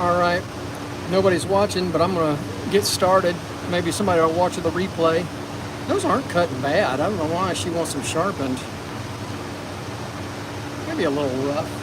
Alright, nobody's watching, but I'm going to get started. Maybe somebody will watch the replay. Those aren't cutting bad. I don't know why she wants them sharpened. Maybe a little rough.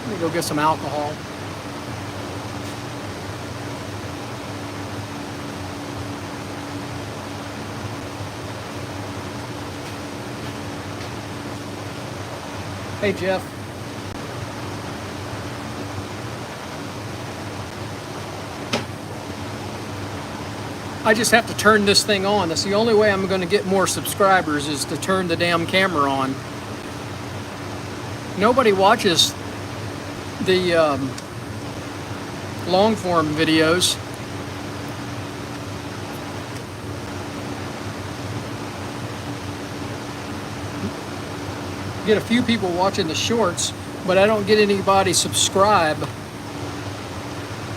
Let me go get some alcohol. Hey, Jeff. I just have to turn this thing on. That's the only way I'm going to get more subscribers, is to turn the damn camera on. Nobody watches the long form videos. Get a few people watching the shorts, but I don't get anybody subscribe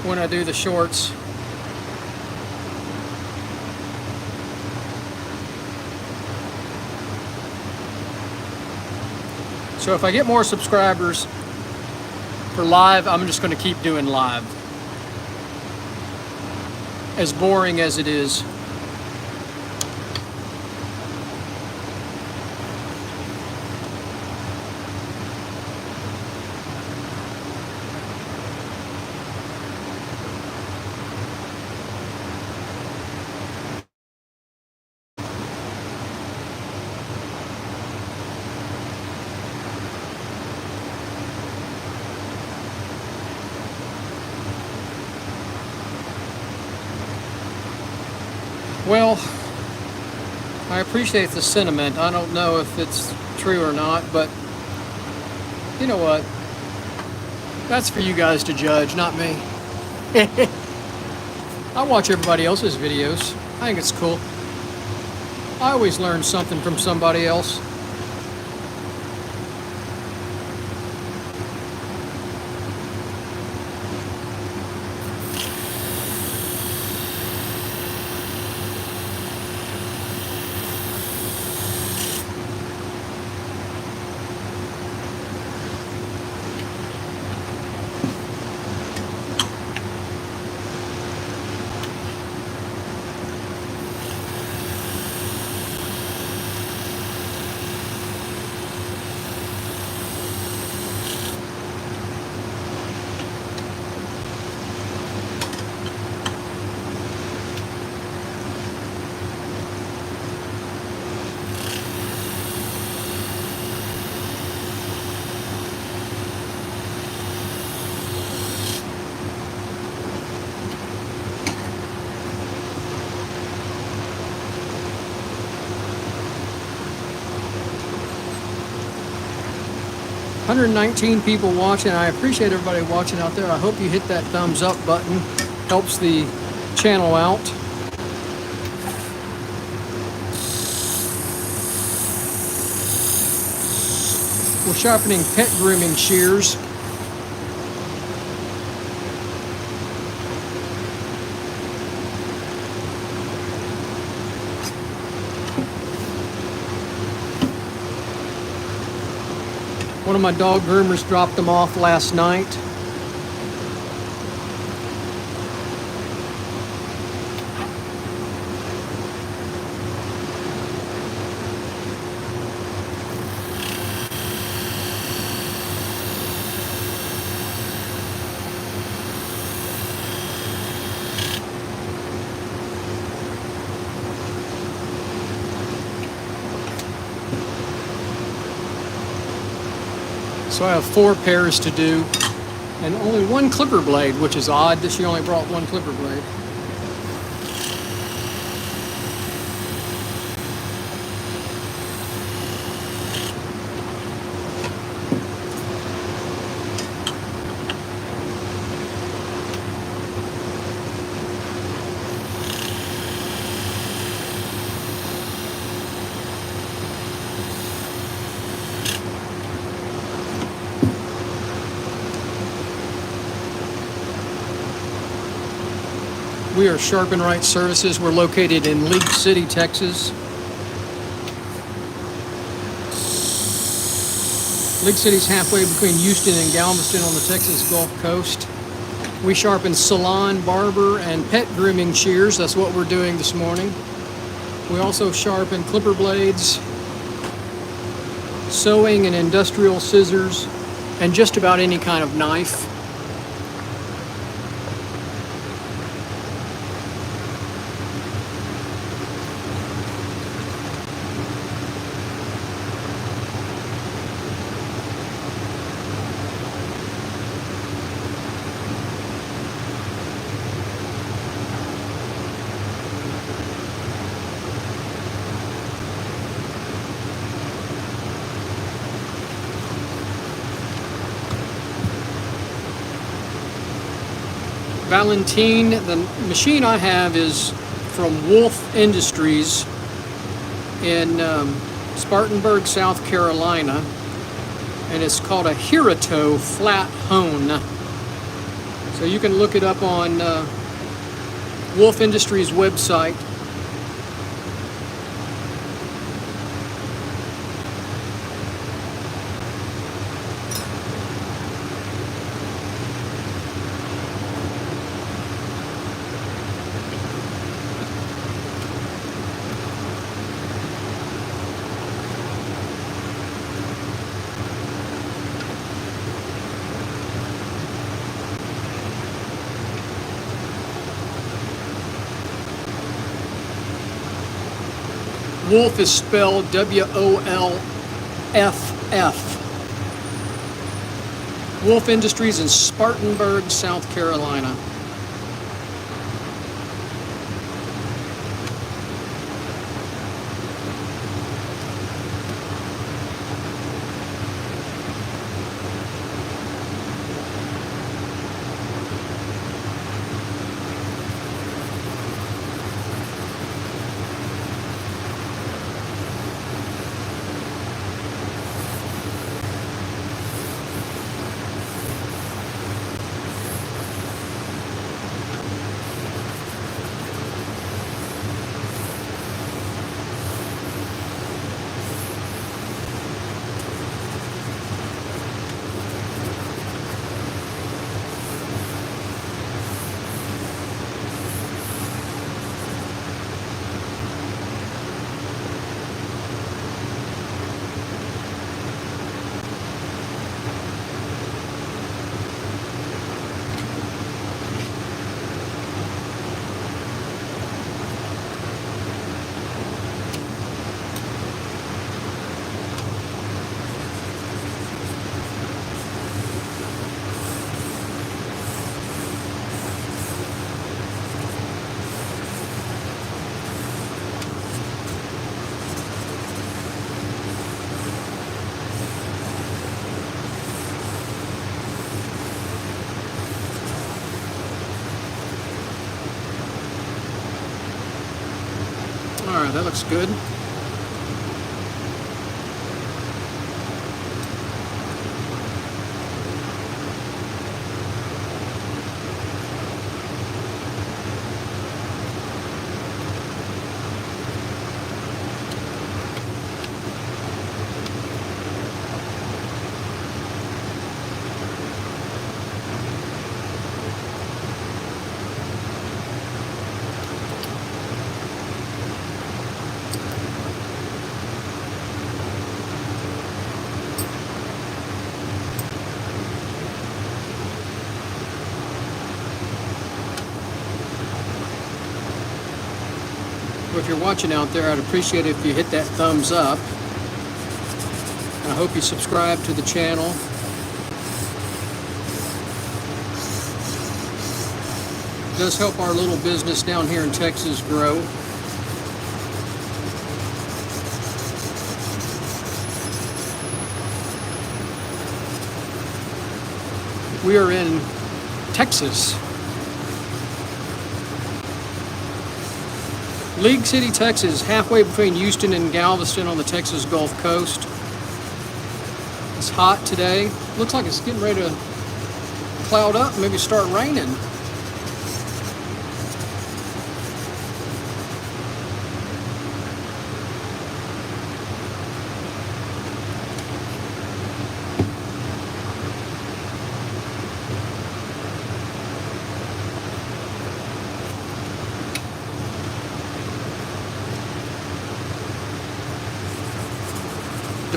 when I do the shorts. So if I get more subscribers for live, I'm just going to keep doing live. As boring as it is. Well, I appreciate the sentiment. I don't know if it's true or not, but you know what? That's for you guys to judge, not me. I watch everybody else's videos. I think it's cool. I always learn something from somebody else. $119 people watching. I appreciate everybody watching out there. I hope you hit that thumbs up button. Helps the channel out. We're sharpening pet grooming shears. One of my dog groomers dropped them off last night. So I have 4 pairs to do, and only 1 clipper blade, which is odd that she only brought 1 clipper blade. We are Sharpen Right Services. We're located in League City, Texas. League City's halfway between Houston and Galveston on the Texas Gulf Coast. We sharpen salon, barber, and pet grooming shears. That's what we're doing this morning. We also sharpen clipper blades, sewing and industrial scissors, and just about any kind of knife. Valentine, the machine I have is from Wolf Industries in Spartanburg, South Carolina, and it's called a Hirito flat hone. So you can look it up on Wolf Industries website. Wolf is spelled W-O-L-F-F. Wolf Industries in Spartanburg, South Carolina. All right, that looks good. Well, if you're watching out there, I'd appreciate it if you hit that thumbs up. And I hope you subscribe to the channel. It does help our little business down here in Texas grow. We are in Texas. League City, Texas, halfway between Houston and Galveston on the Texas Gulf Coast. It's hot today. Looks like it's getting ready to cloud up, maybe start raining.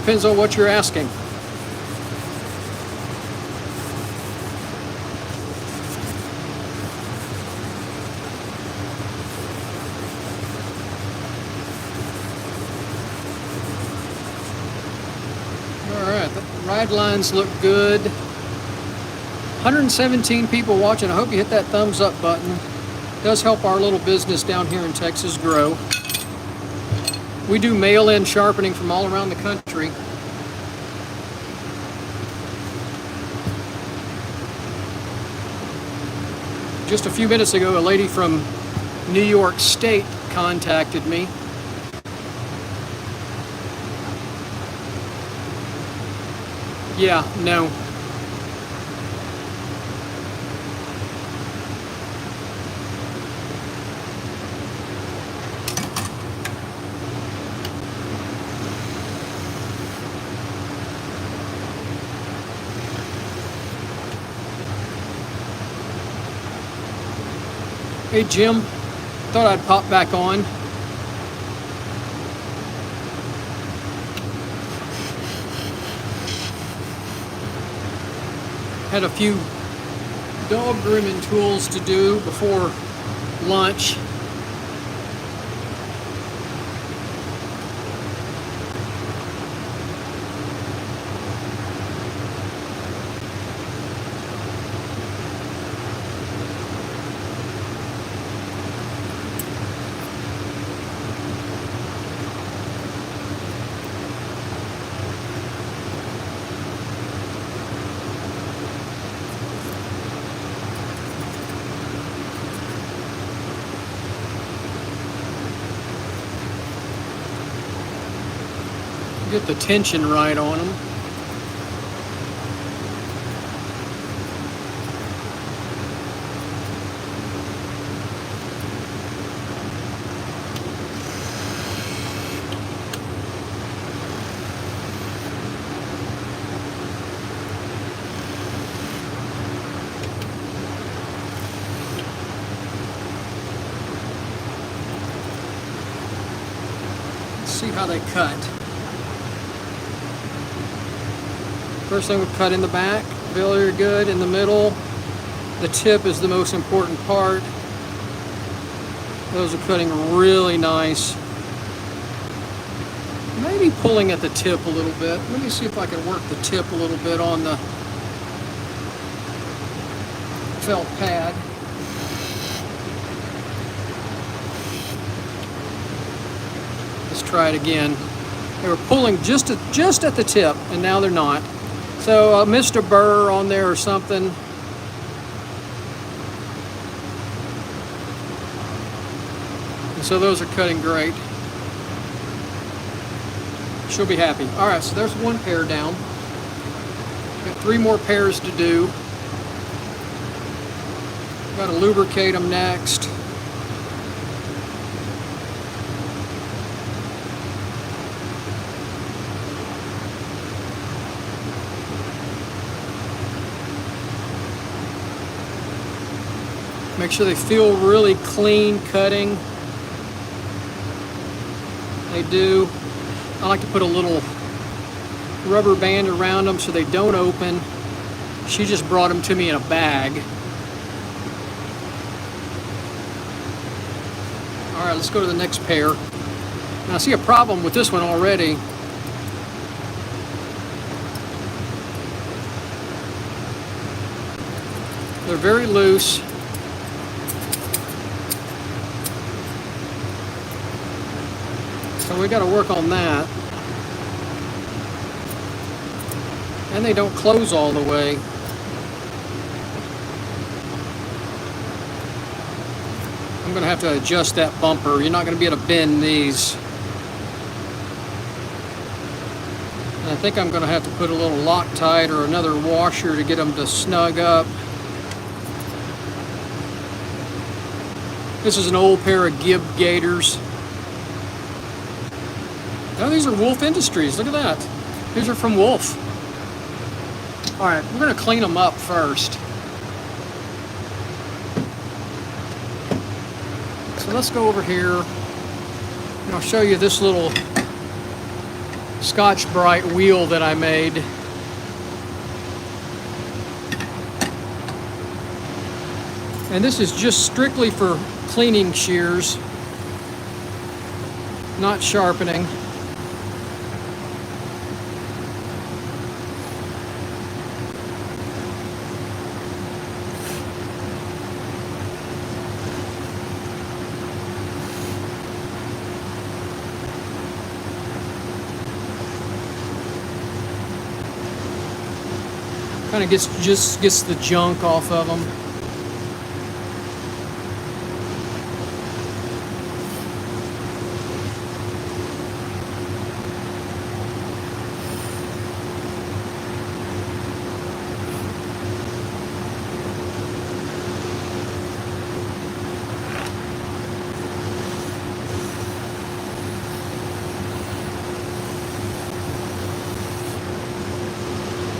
depends on what you're asking. Alright, the ride lines look good. 117 people watching. I hope you hit that thumbs up button. It does help our little business down here in Texas grow. We do mail-in sharpening from all around the country. Just a few minutes ago, a lady from New York State contacted me. Yeah, no. Hey Jim, thought I'd pop back on. Had a few dog grooming tools to do before lunch. Get the tension right on them. Let's see how they cut. First thing we cut in the back, very good. In the middle, the tip is the most important part. Those are cutting really nice. Maybe pulling at the tip a little bit. Let me see if I can work the tip a little bit on the felt pad. Let's try it again. They were pulling just at the tip, and now they're not. So I missed a burr on there or something. And so those are cutting great. She'll be happy. All right, so there's one pair down. Got 3 more pairs to do. Got to lubricate them next. Make sure they feel really clean cutting. They do. I like to put a little rubber band around them so they don't open. She just brought them to me in a bag. All right, let's go to the next pair. Now I see a problem with this one already. They're very loose. So we got to work on that. And they don't close all the way. I'm going to have to adjust that bumper. You're not going to be able to bend these. And I think I'm going to have to put a little Loctite or another washer to get them to snug up. This is an old pair of Gib gaiters. Oh, these are Wolf Industries. Look at that. These are from Wolf. All right, we're going to clean them up first. So let's go over here, and I'll show you this little Scotch-Brite wheel that I made. And this is just strictly for cleaning shears, not sharpening. Kind of gets the junk off of them.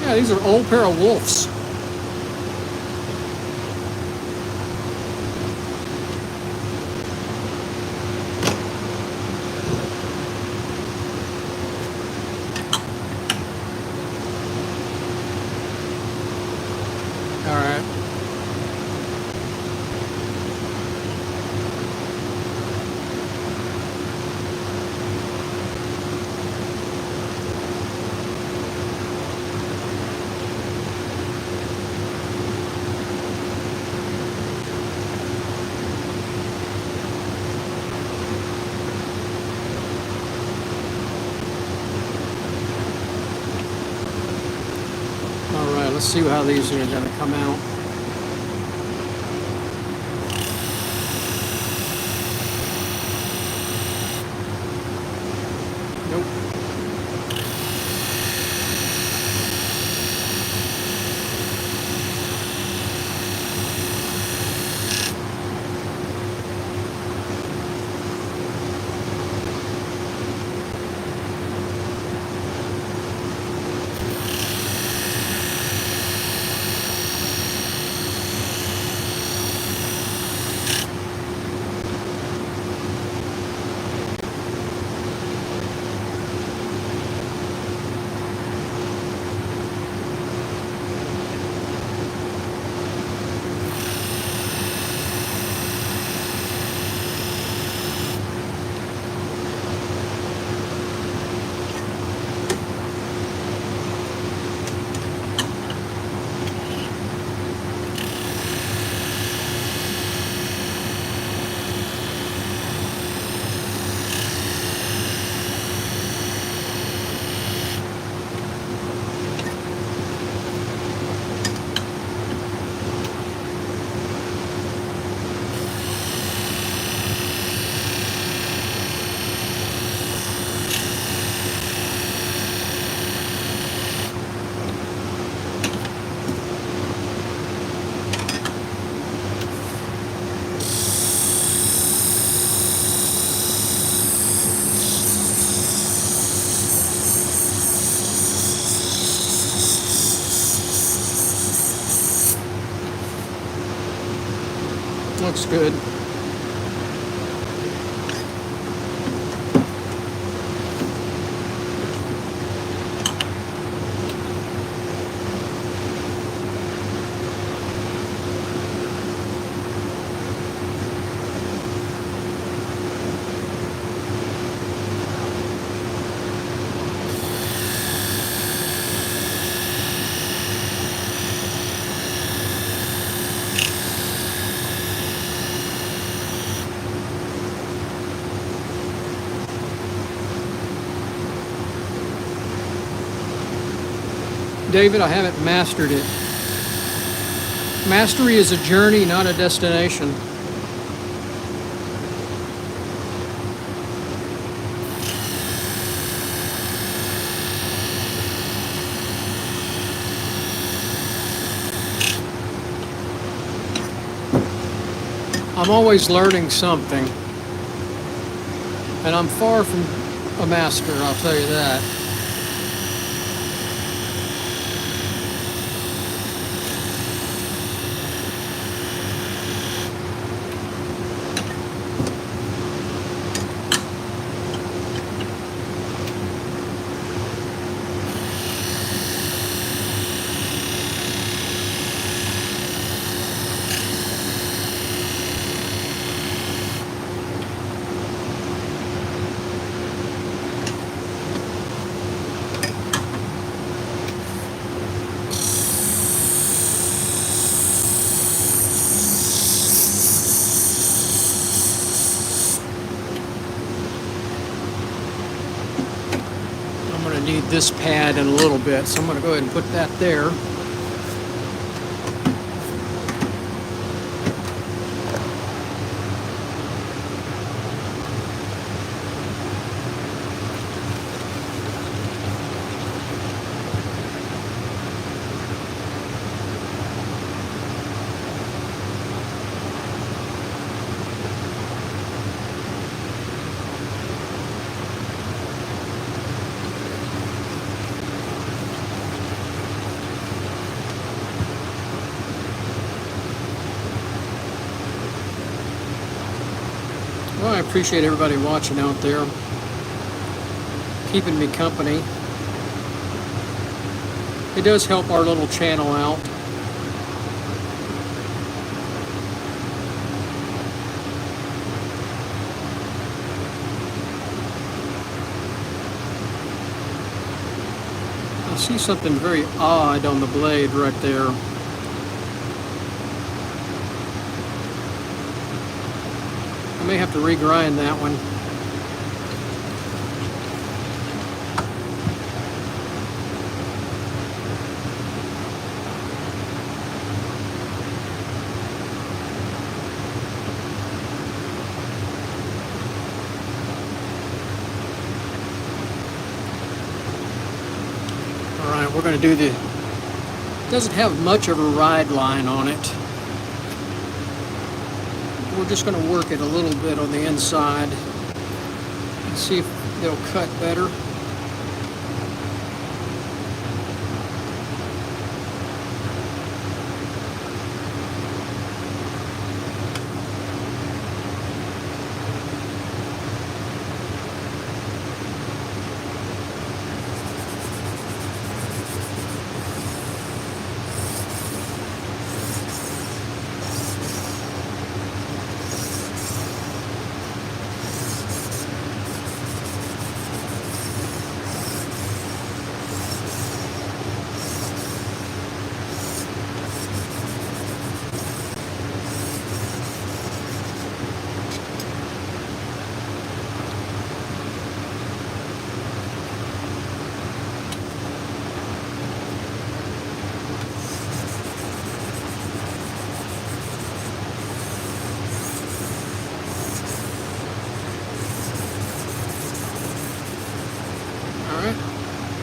Yeah, these are old pair of wolves. All right. All right, let's see how these are going to come out. Nope. Looks good. David, I haven't mastered it. Mastery is a journey, not a destination. I'm always learning something. And I'm far from a master, I'll tell you that. this pad in a little bit, so I'm going to go ahead and put that there. Well, I appreciate everybody watching out there, keeping me company. It does help our little channel out. I see something very odd on the blade right there. I may have to regrind that one. All right, we're going to do the, doesn't have much of a ride line on it. We're just going to work it a little bit on the inside and see if they'll cut better.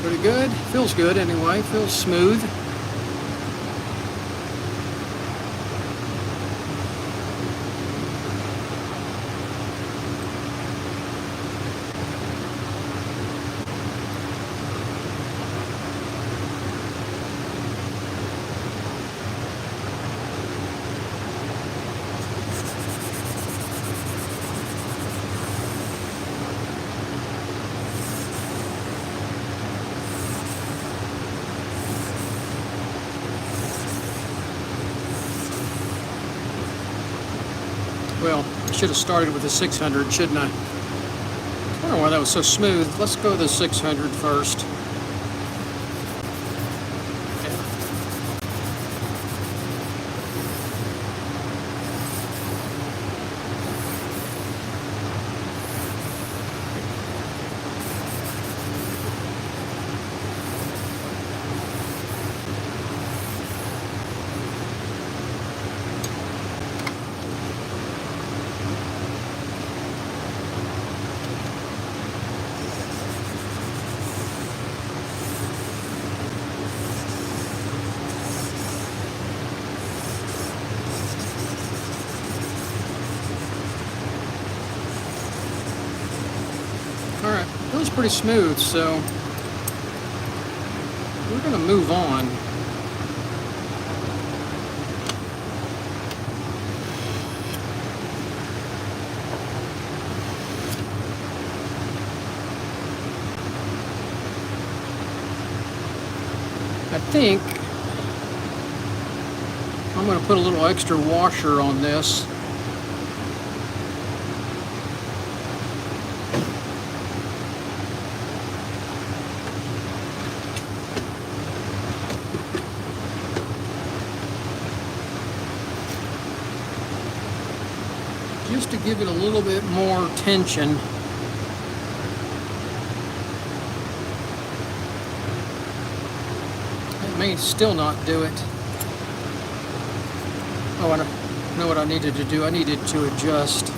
Pretty good. Feels good anyway. Feels smooth. Well, I should have started with the 600, shouldn't I? I don't know why that was so smooth. Let's go to the 600 first. Alright, that was pretty smooth, so we're going to move on. I think I'm going to put a little extra washer on this. Just to give it a little bit more tension. may still not do it. Oh, I know what I needed to do. I needed to adjust.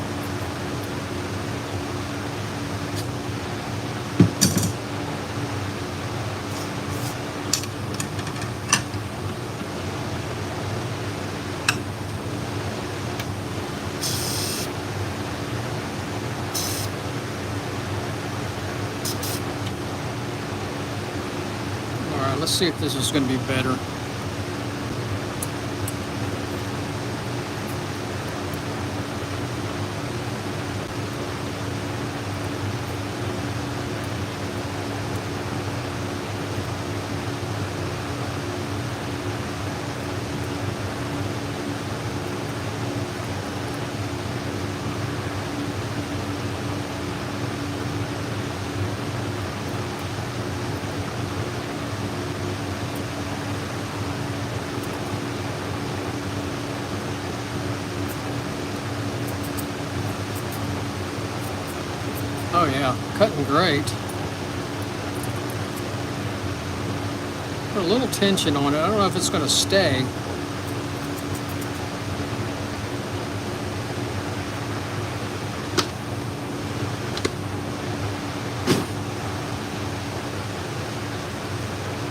Let's see if this is going to be better. Oh yeah, cutting great. Put a little tension on it. I don't know if it's going to stay.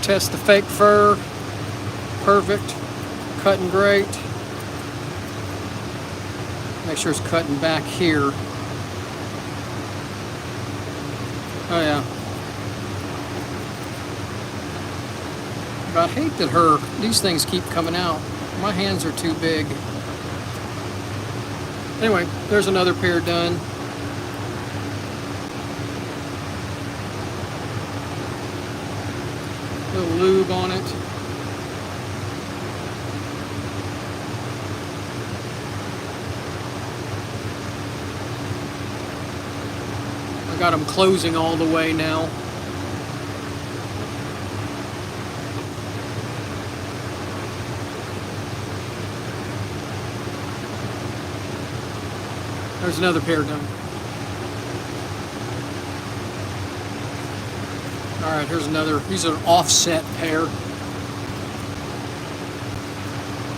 Test the fake fur. Perfect. Cutting great. Make sure it's cutting back here. Oh yeah. But I hate that these things keep coming out. My hands are too big. Anyway, there's another pair done. A little lube on it. I got them closing all the way now. There's another pair done. All right, here's another. These are an offset pair.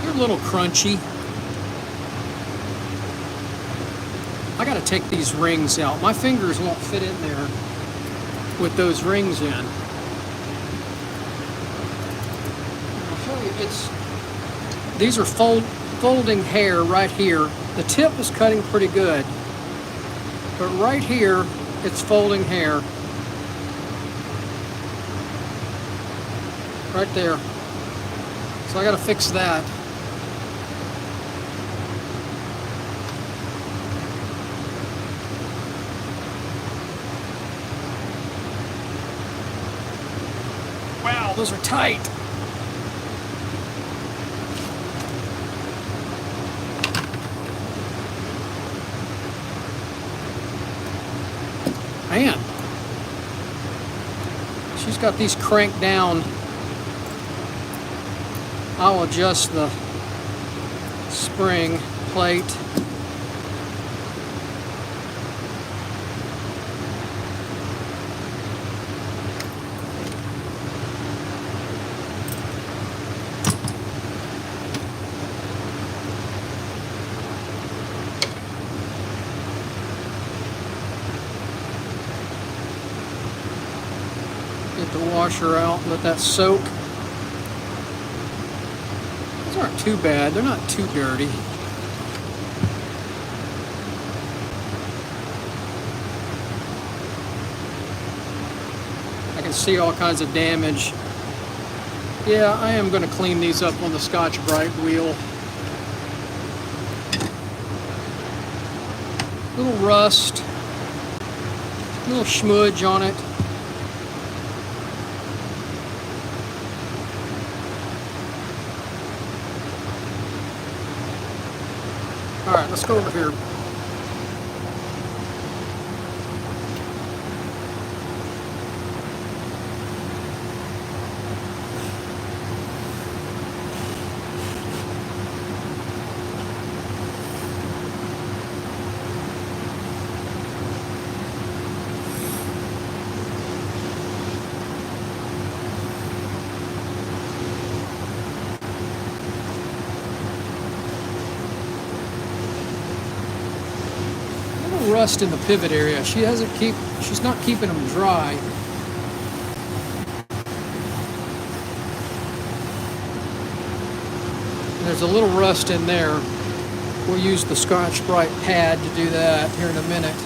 They're a little crunchy. I got to take these rings out. My fingers won't fit in there with those rings in. I'll show you. These are folding hair right here. The tip is cutting pretty good, but right here it's folding hair. Right there. So I got to fix that. Wow, those are tight. Man, she's got these cranked down. I'll adjust the spring plate. Get the washer out, let that soak. These aren't too bad, they're not too dirty. I can see all kinds of damage. Yeah, I am going to clean these up on the Scotch-Brite wheel. Little rust, little schmudge on it. All right, let's go over here. little rust in the pivot area. She's not keeping them dry. There's a little rust in there. We'll use the Scotch-Brite pad to do that here in a minute.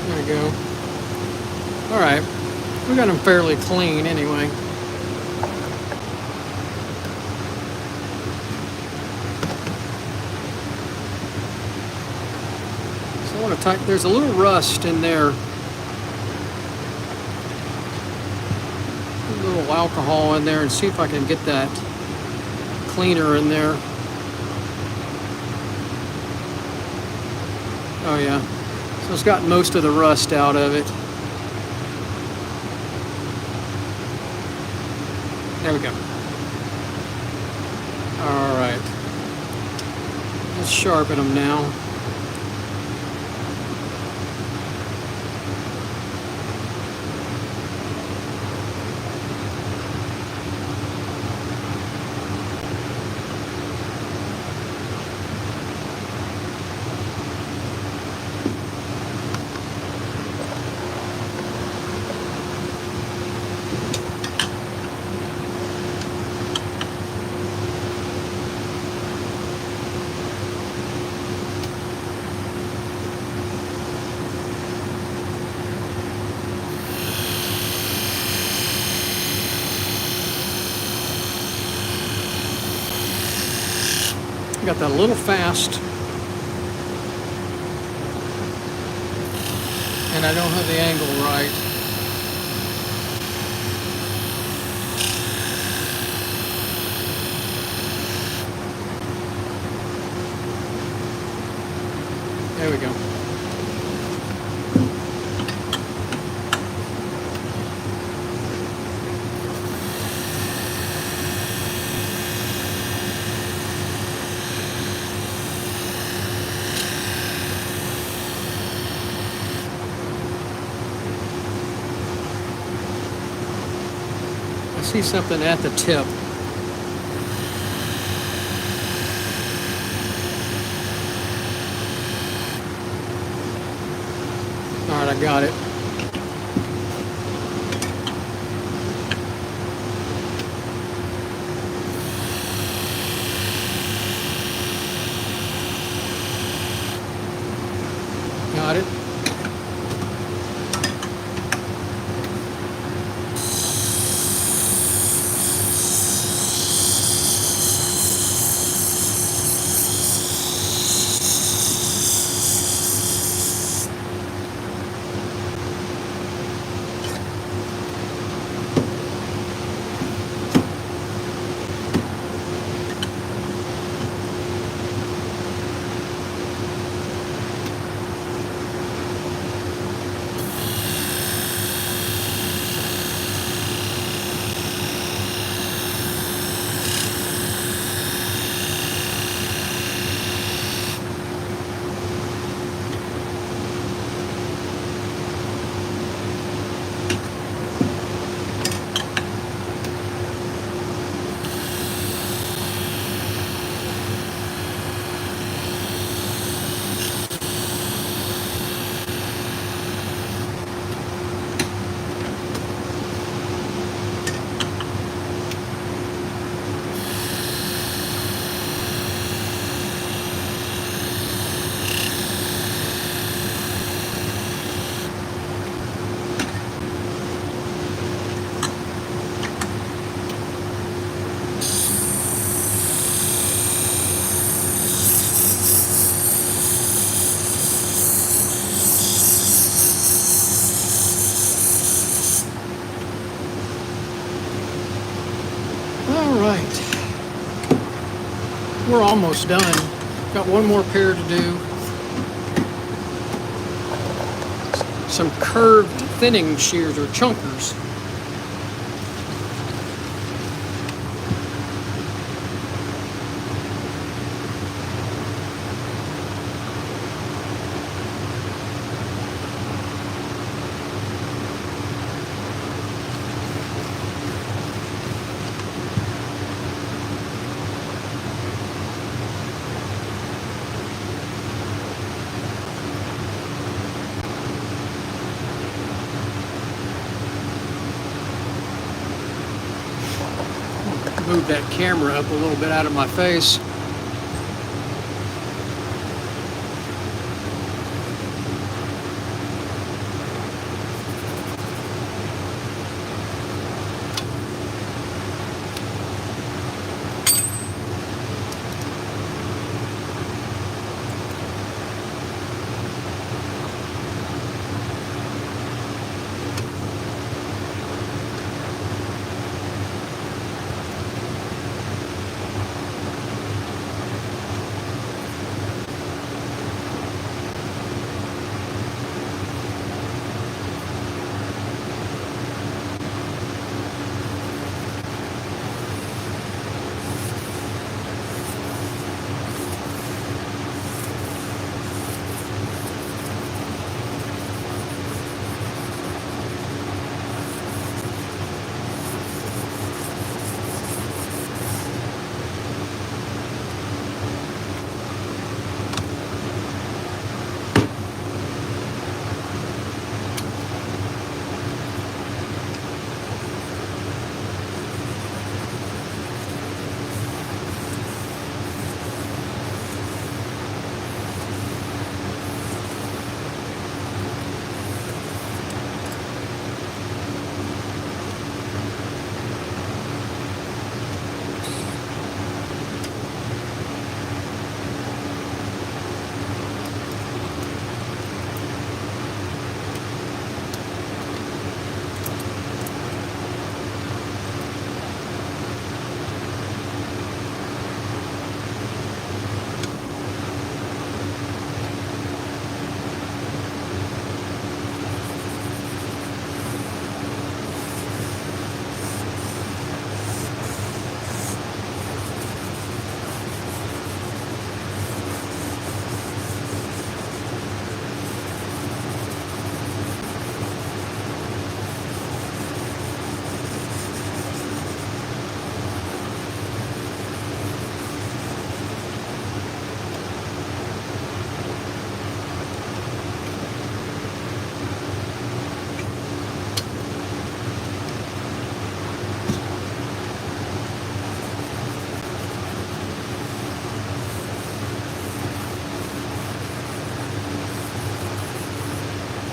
There we go. All right, we got them fairly clean anyway. So I want to type. There's a little rust in there. A little alcohol in there, and see if I can get that cleaner in there. Oh yeah. So it's got most of the rust out of it. There we go. All right. Let's sharpen them now. Got that a little fast, and I don't have the angle right. There we go. See something at the tip. All right, I got it. Got it. We're almost done. Got one more pair to do. Some curved thinning shears or chunkers. Move that camera up a little bit out of my face.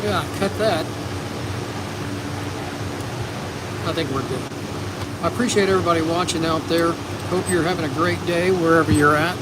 Yeah, cut that. I think we're good. I appreciate everybody watching out there. Hope you're having a great day wherever you're at.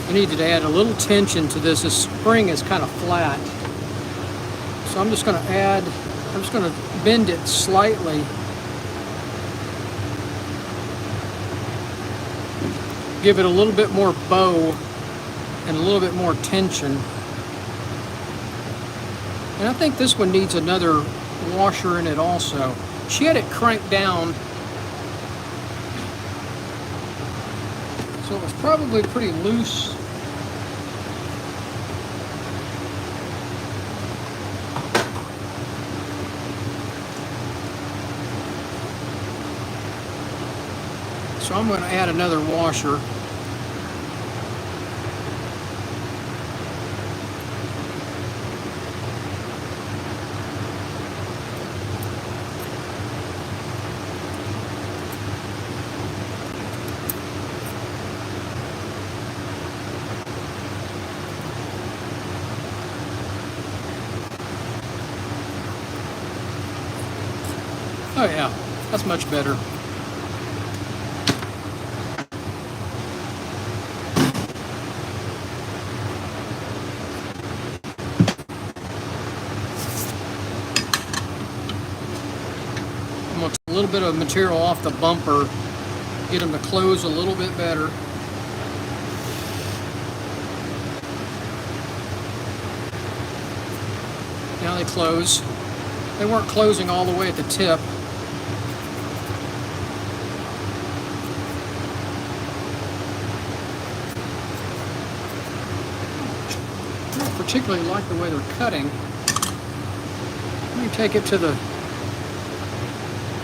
I needed to add a little tension to this. This spring is kind of flat. So I'm just going to bend it slightly. Give it a little bit more bow and a little bit more tension. And I think this one needs another washer in it also. She had it cranked down, so it was probably pretty loose. So I'm going to add another washer. Oh yeah, that's much better. I'm going to take a little bit of material off the bumper, get them to close a little bit better. Now they close. They weren't closing all the way at the tip. I don't particularly like the way they're cutting. Let me take it to the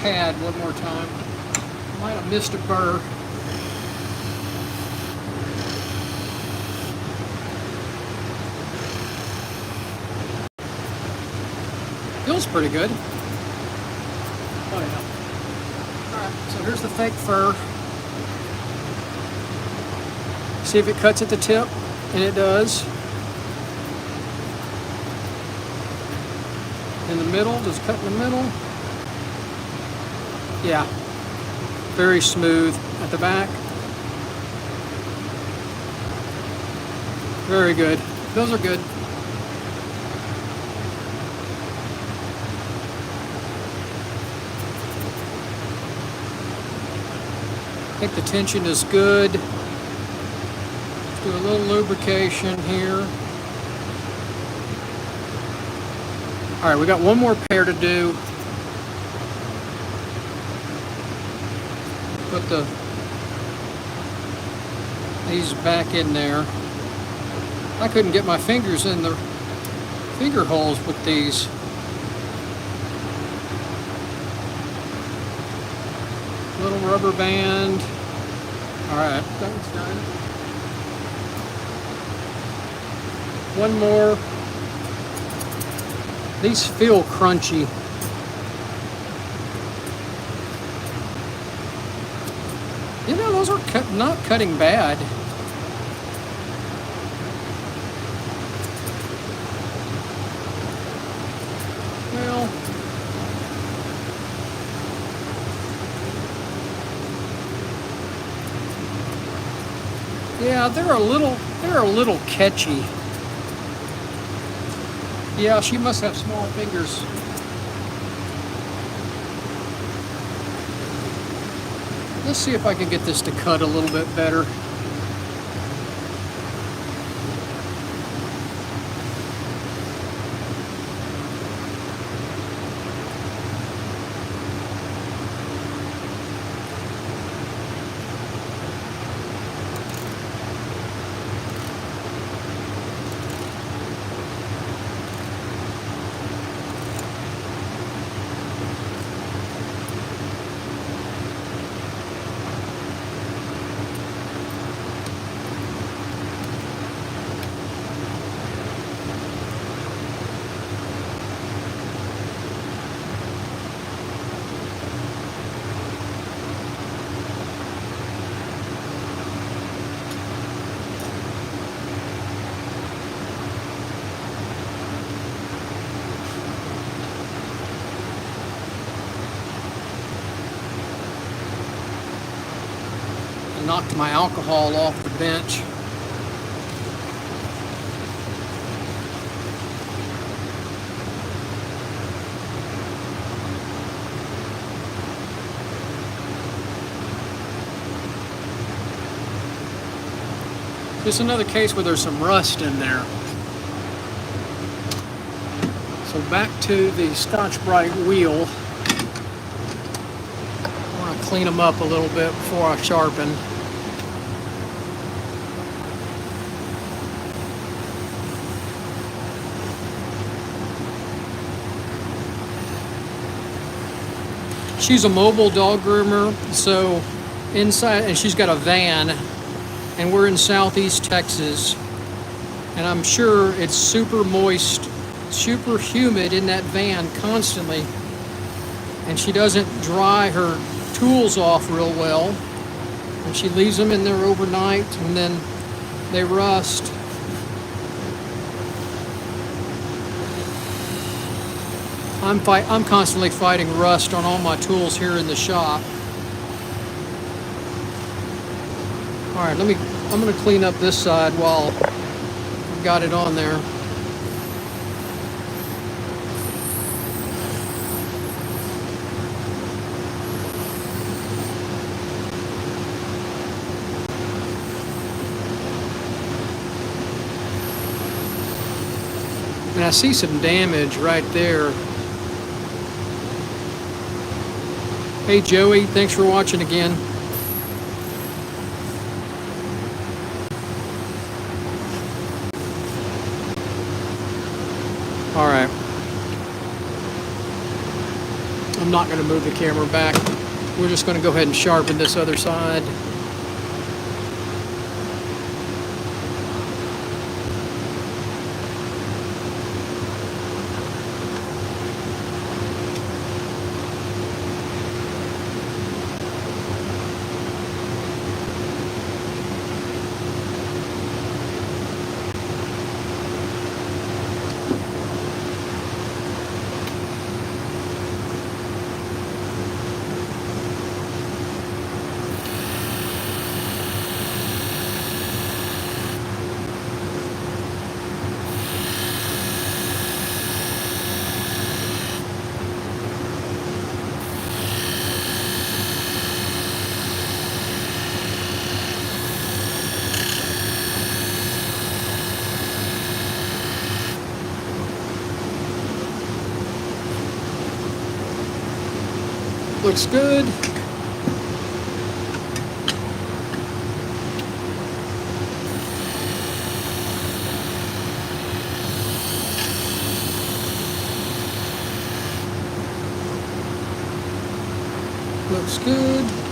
pad one more time. Might have missed a burr. Feels pretty good. Oh yeah. Alright, so here's the fake fur. See if it cuts at the tip, and it does. In the middle, does it cut in the middle? Yeah. Very smooth at the back. Very good. Those are good. I think the tension is good. Let's do a little lubrication here. All right, we got one more pair to do. Put these back in there. I couldn't get my fingers in the finger holes with these. Little rubber band. All right, that's done. One more. These feel crunchy. You know, those are not cutting bad. Well, yeah, they're a little catchy. Yeah, she must have small fingers. Let's see if I can get this to cut a little bit better. Knocked my alcohol off the bench. Just another case where there's some rust in there. So back to the Scotch-Brite wheel. I want to clean them up a little bit before I sharpen. She's a mobile dog groomer, so inside, and she's got a van, and we're in Southeast Texas, and I'm sure it's super moist, super humid in that van constantly, and she doesn't dry her tools off real well, and she leaves them in there overnight, and then they rust. I'm constantly fighting rust on all my tools here in the shop. All right, I'm gonna clean up this side while I've got it on there. And I see some damage right there. Hey Joey, thanks for watching again. All right. I'm not going to move the camera back. We're just going to go ahead and sharpen this other side. Looks good. Looks good.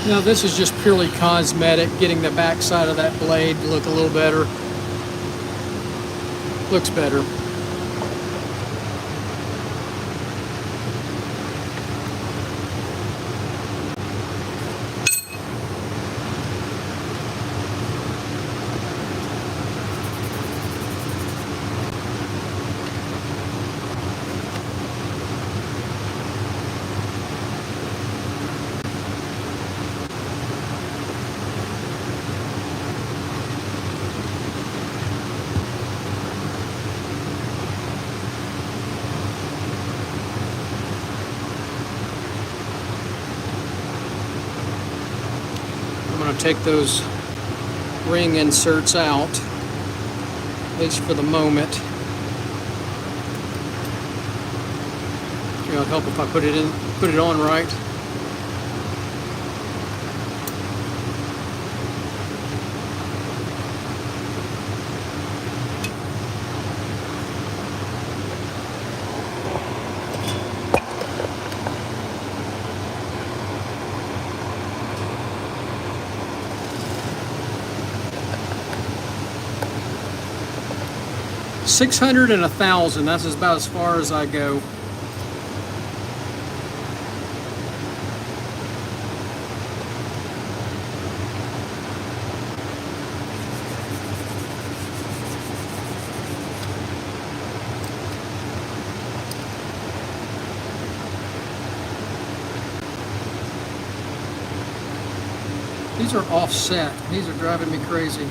Now this is just purely cosmetic, getting the back side of that blade to look a little better. Looks better. I'm going to take those ring inserts out, at least for the moment. It'll help if I put it on right. $600 and $1,000, that's about as far as I go. These are offset. These are driving me crazy.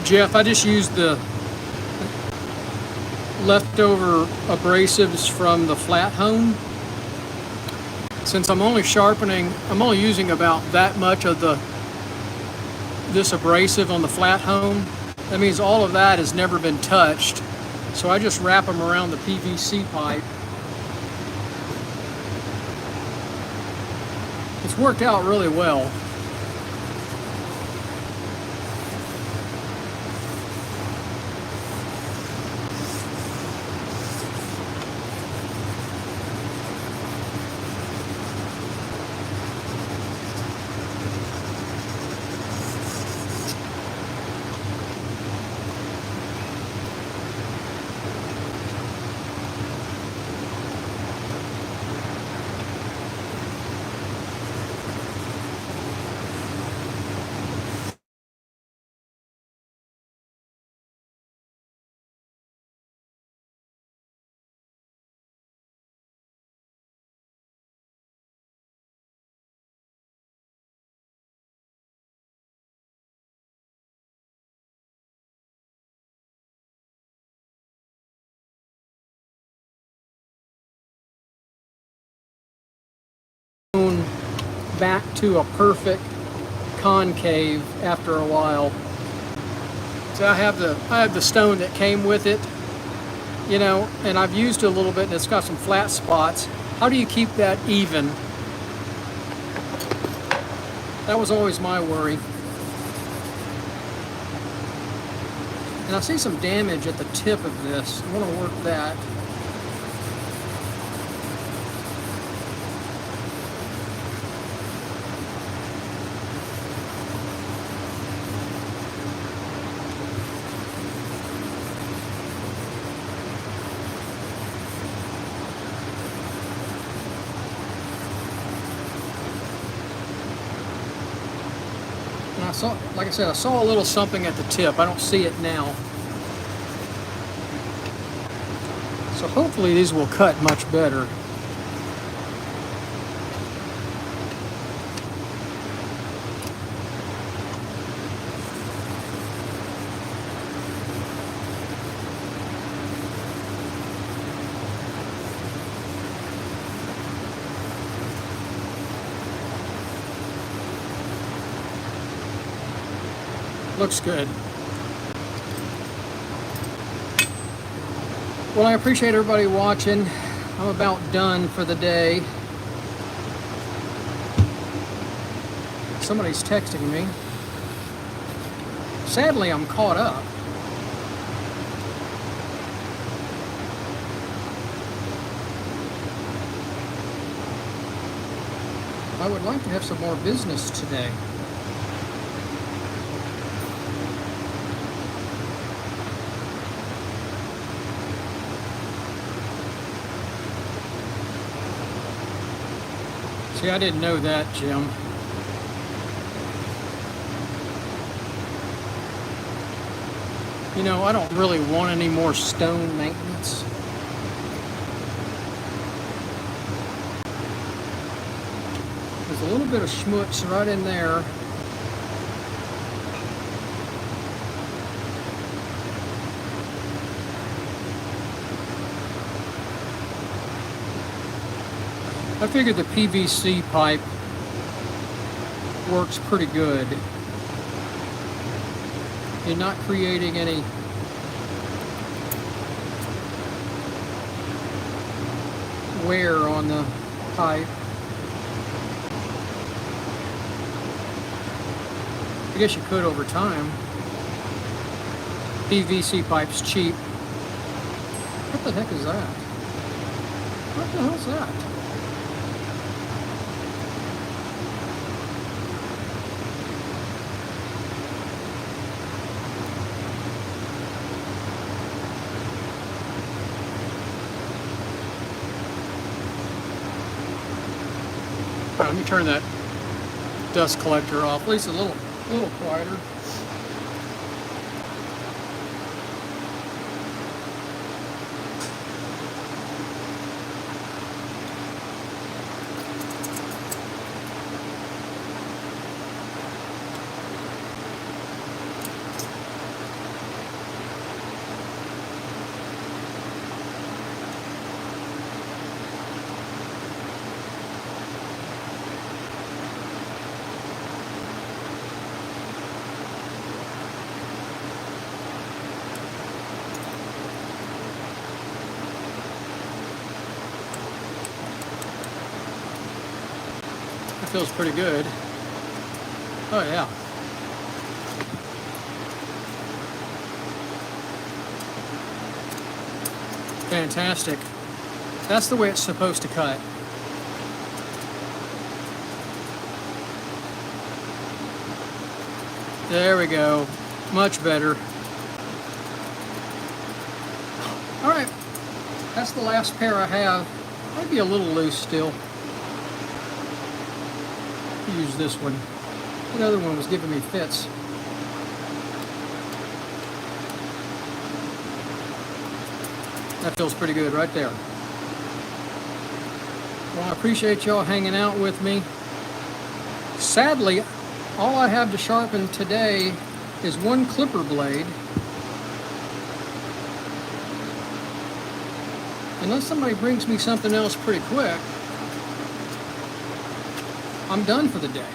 Jeff, I just used the leftover abrasives from the flat hone. Since I'm only sharpening, I'm only using about that much of this abrasive on the flat hone. That means all of that has never been touched. So I just wrap them around the PVC pipe. It's worked out really well. back to a perfect concave after a while. So I have the stone that came with it, you know, and I've used it a little bit and it's got some flat spots. How do you keep that even? That was always my worry. And I see some damage at the tip of this. I want to work that. Like I said, I saw a little something at the tip. I don't see it now. So hopefully these will cut much better. Looks good. Well, I appreciate everybody watching. I'm about done for the day. Somebody's texting me. Sadly, I'm caught up. I would like to have some more business today. See, I didn't know that, Jim. You know, I don't really want any more stone maintenance. There's a little bit of schmutz right in there. I figured the PVC pipe works pretty good. You're not creating any wear on the pipe. I guess you could over time. PVC pipe's cheap. What the heck is that? What the hell's that? All right, let me turn that dust collector off. At least a little quieter. Feels pretty good. Oh yeah. Fantastic. That's the way it's supposed to cut. There we go. Much better. All right. That's the last pair I have. Might be a little loose still. Use this one. The other one was giving me fits. That feels pretty good right there. Well, I appreciate y'all hanging out with me. Sadly, all I have to sharpen today is one clipper blade. Unless somebody brings me something else pretty quick. I'm done for the day.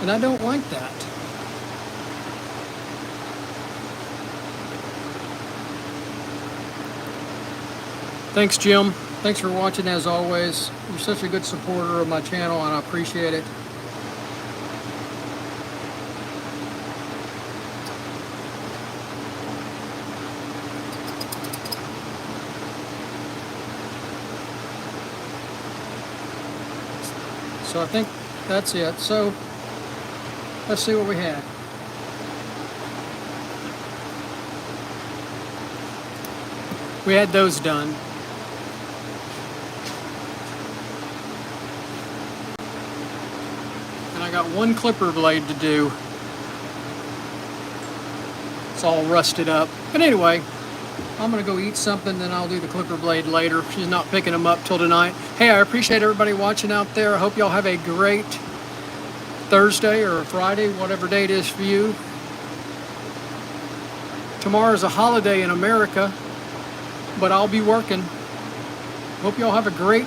And I don't like that. Thanks, Jim. Thanks for watching as always. You're such a good supporter of my channel and I appreciate it. So I think that's it. So let's see what we had. We had those done. And I got one clipper blade to do. It's all rusted up. But anyway, I'm gonna go eat something, then I'll do the clipper blade later. She's not picking them up till tonight. Hey, I appreciate everybody watching out there. I hope y'all have a great Thursday or Friday, whatever day it is for you. Tomorrow's a holiday in America, but I'll be working. Hope y'all have a great